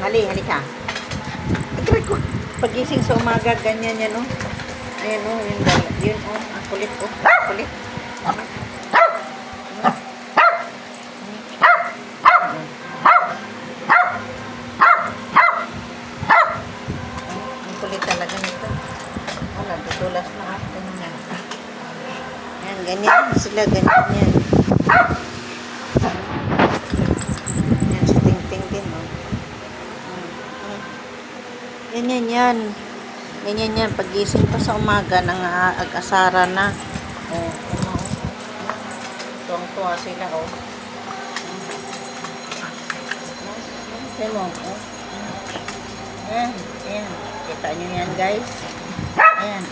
Halika. Agray ko. Pagising sa umaga, ganyan yan, oh. Ayan, oh, yun, oh. Ang kulit, oh. Ang kulit. Ang kulit talaga nito. Oh, nadudulas na ako. Ayan, ganyan sila, ganyan yan. Ayan, si Ting din, oh. Ganyan yan. Ganyan yan. Pagising pa sa umaga, nang ag-asara na. Oh, ano, tuwang-tuwa sila, oh. Ayan mo, oh. Ayan, ayan. Kita nyo yan, guys. Ayan,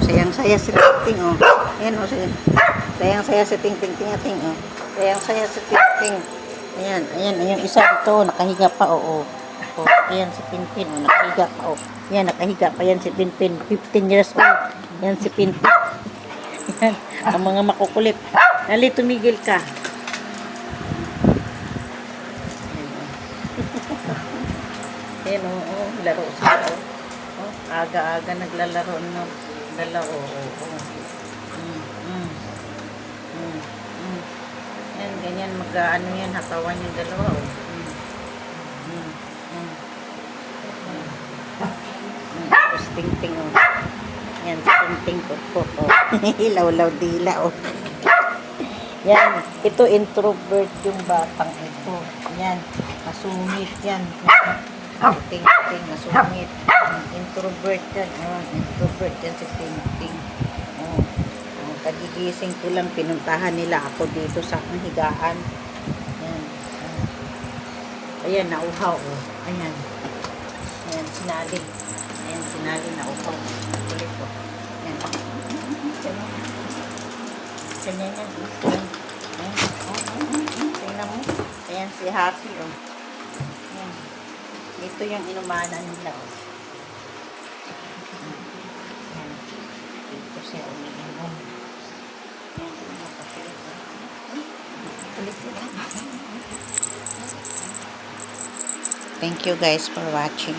sayang-saya si Ting, oh. Ayan, oh, sayang-saya si Ting, oh. Sayang-saya si Ting. Ayan, ayan, yung isa dito, nakahiga pa, oo. Oh, ayan si Pinpin, oh, nakahiga pa, oh. Ayan, nakahiga pa yan si Pinpin, 15 years old. Ayan si Pinpin. Ayan, ang mga makukulit. Dali, tumigil ka. Ayan, oh, laro sila, oh. Oh, aga-aga naglalaro ng dalawa, oh. Yan, ganyan, mag-ano yan, hatawan yung dalawa, oh. Tapos Ting, oh. Yan, si Ting, oh. Hilaw-law dila, oh. Yan, ito introvert yung batang ito. Yan, masungit yan. Ting, masungit. Introvert yan, oh. Introvert yan si Ting. Oh. Kagigising ko lang, pinuntahan nila ako dito sa higaan. Ayan. Ayan, nauhaw. Oh. Ayan. Ayan, sinali. Ayan, sinali, nauhaw. Kulit ko. Ayan. Ganyan yan. Ayan. Tingnan mo. Ayan, si Happy. Oh. Ayan. Ito yung inumanan nila. Oh. Ayan. Dito siya umiinom. Thank you guys for watching.